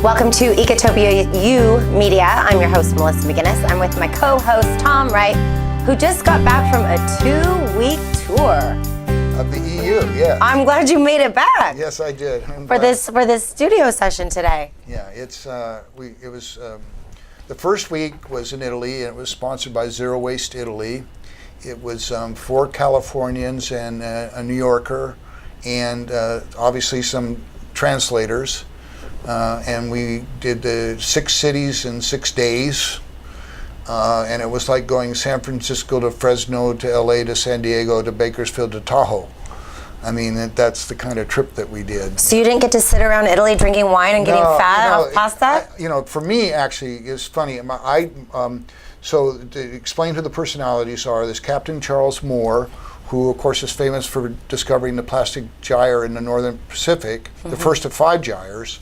Welcome to Ecotopiaumedia. I'm your host, Melissa McGinnis. I'm with my co-host, Tom Wright, who just got back from a 2-week tour of the EU. Yeah. I'm glad you made it back. Yes, I did. For this studio session today. Yeah, it was the first week was in Italy, and it was sponsored by Zero Waste Italy. It was 4 Californians and a New Yorker, and obviously some translators. And we did 6 cities in 6 days, and it was like going San Francisco to Fresno to LA to San Diego to Bakersfield to Tahoe. I mean, that's the kind of trip that we did. So you didn't get to sit around Italy drinking wine and getting fat off pasta? For me, actually, it's funny. So to explain who the personalities are, there's Captain Charles Moore, who of course is famous for discovering the plastic gyre in the Northern Pacific, the first of 5 gyres,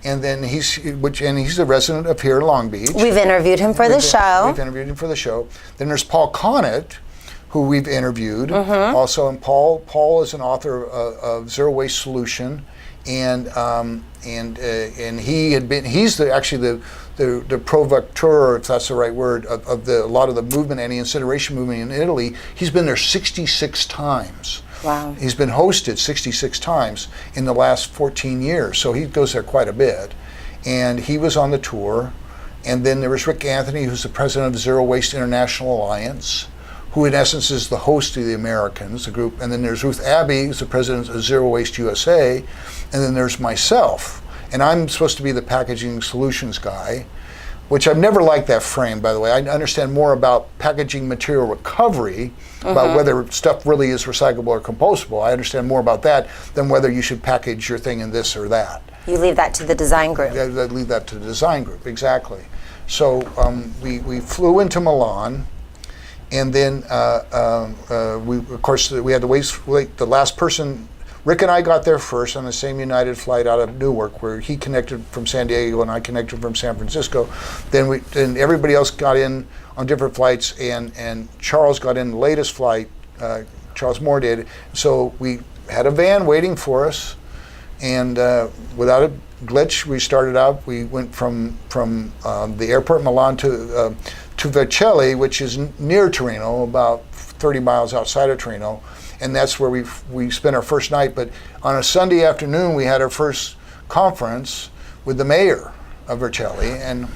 and then he's a resident of here in Long Beach. We've interviewed him for the show. We've interviewed him for the show. Then there's Paul Connett, who we've interviewed also, and Paul is an author of Zero Waste Solution, and he's actually the provocateur, if that's the right word, of a lot of the movement, anti-incineration movement in Italy. He's been there 66 times. Wow. He's been hosted 66 times in the last 14 years, so he goes there quite a bit. And he was on the tour. And then there was Rick Anthony, who's the president of Zero Waste International Alliance, who in essence is the host of the Americans, the group. And then there's Ruth Abbey, who's the president of Zero Waste USA. And then there's myself. And I'm supposed to be the packaging solutions guy, which I've never liked that frame, by the way. I understand more about packaging material recovery, about whether stuff really is recyclable or compostable. I understand more about that than whether you should package your thing in this or that. You leave that to the design group. I leave that to the design group, exactly. So we flew into Milan, and then we had to wait. The last person, Rick and I got there first on the same United flight out of Newark, where he connected from San Diego and I connected from San Francisco. Then everybody else got in on different flights, and Charles got in the latest flight. Charles Moore did. So we had a van waiting for us, and without a glitch, we started out. We went from the airport in Milan to Vercelli, which is near Torino, about 30 miles outside of Torino. And that's where we spent our first night. But on a Sunday afternoon, we had our first conference with the mayor of Vercelli. And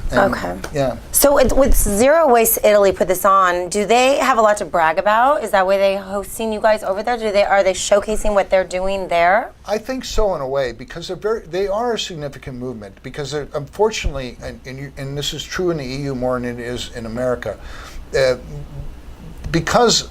yeah. So with Zero Waste Italy put this on, do they have a lot to brag about? Is that why they hosting you guys over there? Are they showcasing what they're doing there? I think so, in a way, because they are a significant movement. Because unfortunately, and this is true in the EU more than it is in America, because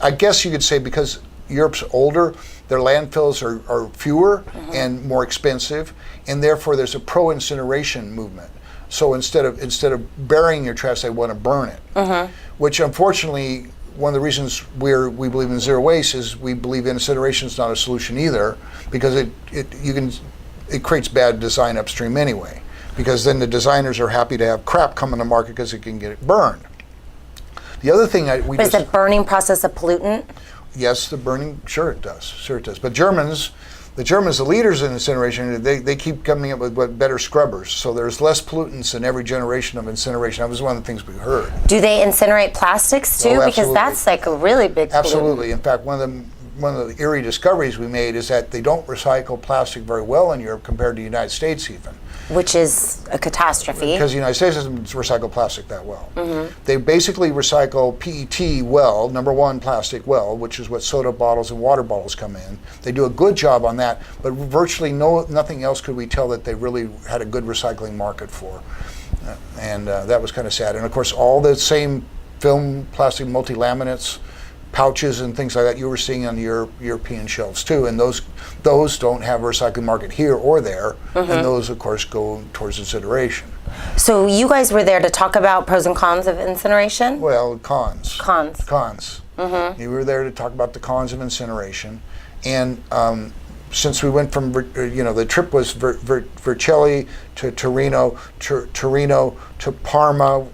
I guess you could say because Europe's older, their landfills are fewer and more expensive, and therefore there's a pro-incineration movement. So instead of burying your trash, they want to burn it. Which unfortunately, one of the reasons we believe in zero waste is we believe incineration is not a solution either, because it creates bad design upstream anyway. Because then the designers are happy to have crap come on the market because it can get it burned. The other thing is the burning process a pollutant? Yes, the burning, sure it does. But the Germans, the leaders in incineration, they keep coming up with better scrubbers. So there's less pollutants in every generation of incineration. That was one of the things we heard. Do they incinerate plastics too? Oh, because that's like a really big pollutant. Absolutely. In fact, one of the eerie discoveries we made is that they don't recycle plastic very well in Europe compared to the United States even. Which is a catastrophe. Because the United States doesn't recycle plastic that well. They basically recycle PET well, number 1 plastic well, which is what soda bottles and water bottles come in. They do a good job on that, but virtually nothing else could we tell that they really had a good recycling market for. And that was kind of sad. And of course, all the same film, plastic multi-laminates, pouches and things like that you were seeing on the European shelves too, and those don't have a recycling market here or there, and those of course go towards incineration. So you guys were there to talk about pros and cons of incineration? Well, cons. Cons. You were there to talk about the cons of incineration, and since we went from the trip was Vercelli to Torino to Parma,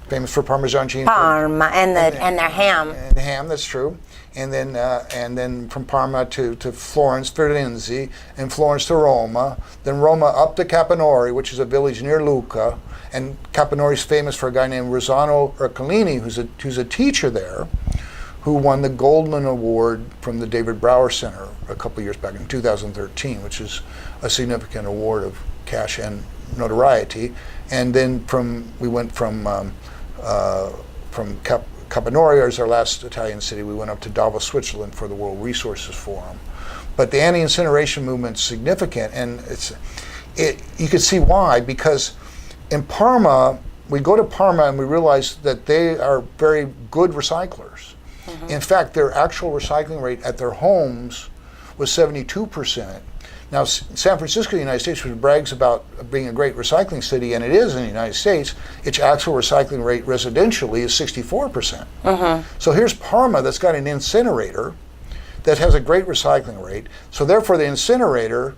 famous for Parmesan cheese. Parma and their ham. And ham, that's true. and then from Parma to Florence, Firenze, and Florence to Roma, then Roma up to Caponori, which is a village near Lucca, and Caponori is famous for a guy named Rossano Ercolini, who's a teacher there, who won the Goldman Award from the David Brower Center a couple years back in 2013, which is a significant award of cash and notoriety. And then we went from Caponori, as our last Italian city, we went up to Davos, Switzerland for the World Resources Forum. But the anti-incineration movement's significant, and you can see why, because in Parma, we go to Parma and we realize that they are very good recyclers. Mm-hmm. In fact, their actual recycling rate at their homes was 72%. Now, San Francisco, the United States, which brags about being a great recycling city, and it is in the United States, its actual recycling rate residentially is 64%. Mm-hmm. So here's Parma that's got an incinerator that has a great recycling rate. So therefore, the incinerator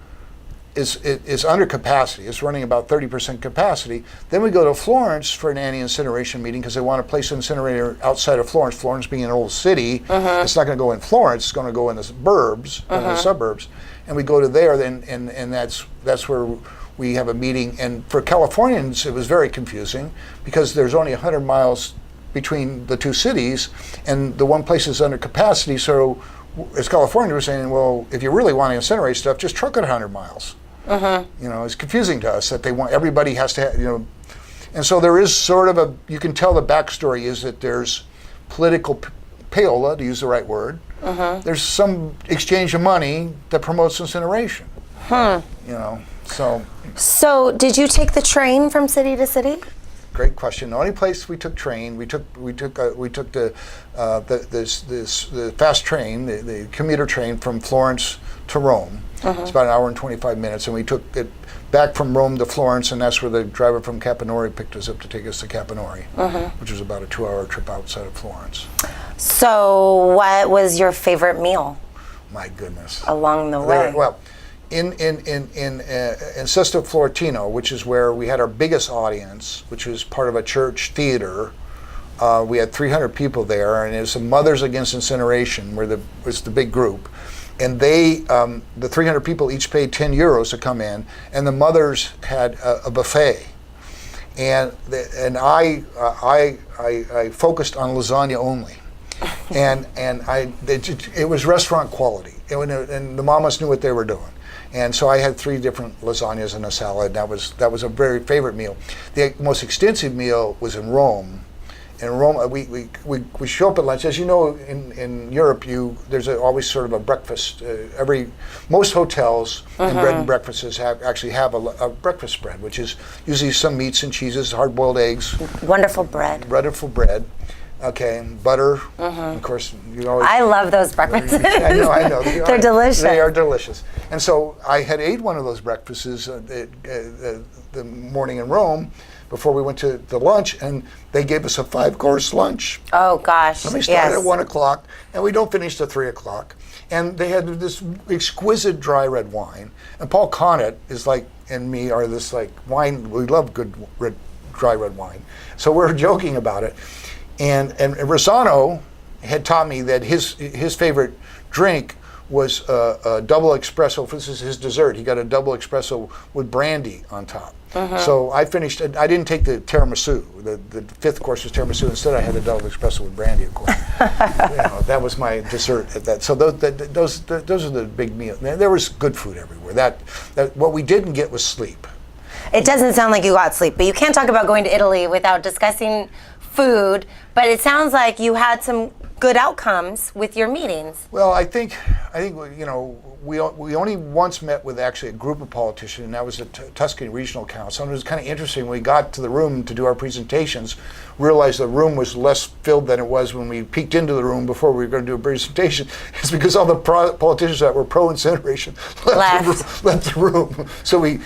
is under capacity. It's running about 30% capacity. Then we go to Florence for an anti-incineration meeting because they want to place an incinerator outside of Florence. Florence being an old city, it's not going to go in Florence. It's going to go in the suburbs. And we go to there, and that's where we have a meeting. And for Californians, it was very confusing because there's only 100 miles between the two cities, and the one place is under capacity. So as California, we're saying, well, if you really want to incinerate stuff, just truck it 100 miles. You know, it's confusing to us that they want, everybody has to have, you know. And so there is sort of you can tell the backstory is that there's political payola, to use the right word. There's some exchange of money that promotes incineration. You know, so. So did you take the train from city to city? Great question. The only place we took train, we took the fast train, the commuter train from Florence to Rome. It's about an hour and 25 minutes, and we took it back from Rome to Florence, and that's where the driver from Caponori picked us up to take us to Caponori, which was about a 2-hour trip outside of Florence. So what was your favorite meal? My goodness. Along the way. Well, in Sesto Florentino, which is where we had our biggest audience, which was part of a church theater, we had 300 people there, and it was the Mothers Against Incineration, was the big group. And they, the 300 people each paid 10 euros to come in, and the mothers had a buffet. And I focused on lasagna only. And it was restaurant quality, and the mamas knew what they were doing. And so I had 3 different lasagnas and a salad. That was a very favorite meal. The most extensive meal was in Rome. In Rome, we show up at lunch. As you know, in Europe, there's always sort of a breakfast. Most hotels and bread and breakfasts actually have a breakfast spread, which is usually some meats and cheeses, hard-boiled eggs. Wonderful bread. Wonderful bread. Okay, butter. Of course, you always. I love those breakfasts. I know. They're delicious. They are delicious. And so I had ate one of those breakfasts the morning in Rome before we went to the lunch, and they gave us a 5-course lunch. Oh gosh! And we started at 1 o'clock, and we don't finish till 3 o'clock. And they had this exquisite dry red wine. And Paul Connett and me are this wine. We love good dry red wine. So we're joking about it. And Rossano had taught me that his favorite drink was a double espresso. This is his dessert. He got a double espresso with brandy on top. So I finished. I didn't take the tiramisu. The 5th course was tiramisu. Instead, I had the double espresso with brandy, of course. That was my dessert at that. So those are the big meals. There was good food everywhere. That what we didn't get was sleep. It doesn't sound like you got sleep, but you can't talk about going to Italy without discussing food. But it sounds like you had some good outcomes with your meetings. Well, I think we only once met with actually a group of politicians, and that was the Tuscany Regional Council. And it was kind of interesting. When we got to the room to do our presentations, realized the room was less filled than it was when we peeked into the room before we were going to do a presentation. It's because all the politicians that were pro-incineration left the room. So we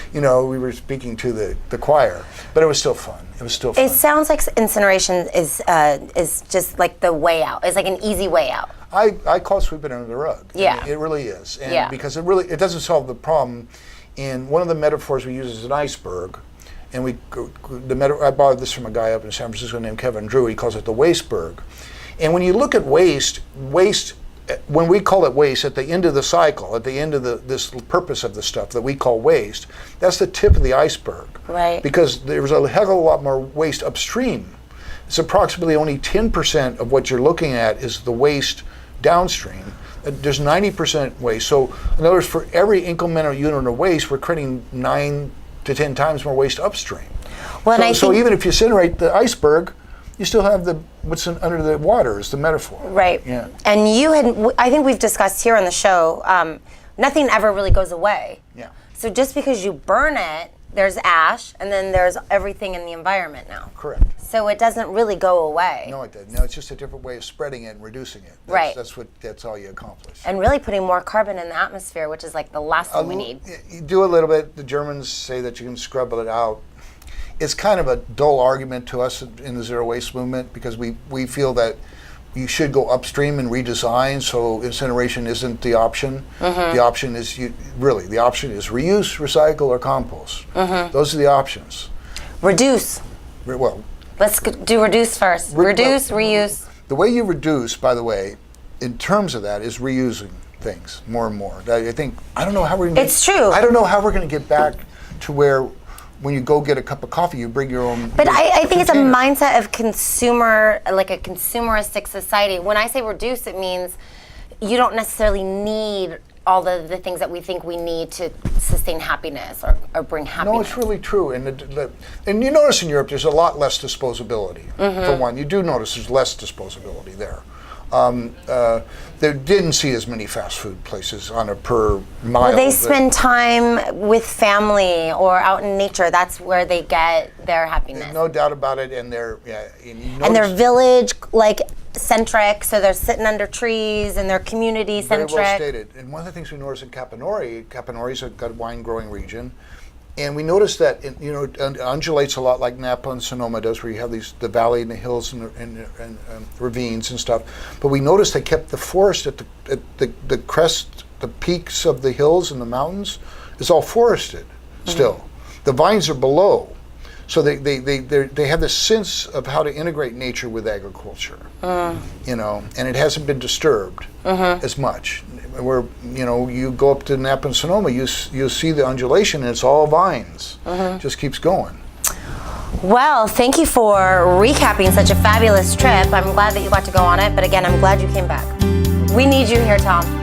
were speaking to the choir, but it was still fun. It sounds like incineration is just like the way out. It's like an easy way out. I call sweeping under the rug. Yeah. It really is. And because it doesn't solve the problem. And one of the metaphors we use is an iceberg. And I borrowed this from a guy up in San Francisco named Kevin Drew. He calls it the wasteberg. And when you look at waste when we call it waste, at the end of the cycle, at the end of this purpose of the stuff that we call waste, that's the tip of the iceberg. Right. Because there's a heck of a lot more waste upstream. It's approximately only 10% of what you're looking at is the waste downstream. There's 90% waste. So in other words, for every incremental unit of waste, we're creating 9 to 10 times more waste upstream. Well, and So even if you incinerate the iceberg, you still have what's under the water is the metaphor. Right. Yeah. And I think we've discussed here on the show, nothing ever really goes away. Yeah. So just because you burn it, there's ash, and then there's everything in the environment now. Correct. So it doesn't really go away. No, it doesn't. No, it's just a different way of spreading it and reducing it. Right. That's all you accomplish. And really putting more carbon in the atmosphere, which is like the last thing we need. You do a little bit. The Germans say that you can scrub it out. It's kind of a dull argument to us in the zero waste movement because we feel that you should go upstream and redesign, so incineration isn't the option. Mm-hmm. The option is the option is reuse, recycle, or compost. Mm-hmm. Those are the options. Reduce. Well, Let's do reduce first. Reduce, reuse. the way you reduce, by the way, in terms of that, is reusing things more and more. I don't know how we're going to. It's true. I don't know how we're going to get back to where when you go get a cup of coffee, you bring your own. But I think it's a container. mindset of like a consumeristic society. When I say reduce, it means you don't necessarily need all the things that we think we need to sustain happiness or bring happiness. No, it's really true. And you notice in Europe there's a lot less disposability. Mm-hmm. For one, you do notice there's less disposability there. They didn't see as many fast food places on a per mile. Well, they spend time with family or out in nature. That's where they get their happiness. No doubt about it. And they're And they're village centric, so they're sitting under trees and they're community centric. Very well stated. And one of the things we noticed in Capanori is a wine growing region, and we noticed that it undulates a lot like Napa and Sonoma does, where you have the valley and the hills and ravines and stuff. But we noticed they kept the forest at the crest, the peaks of the hills and the mountains is all forested still. Mm-hmm. The vines are below. So they have this sense of how to integrate nature with agriculture, and it hasn't been disturbed as much. Where you go up to Napa and Sonoma, you see the undulation, and it's all vines. Just keeps going. Well, thank you for recapping such a fabulous trip. I'm glad that you got to go on it, but again, I'm glad you came back. We need you here, Tom.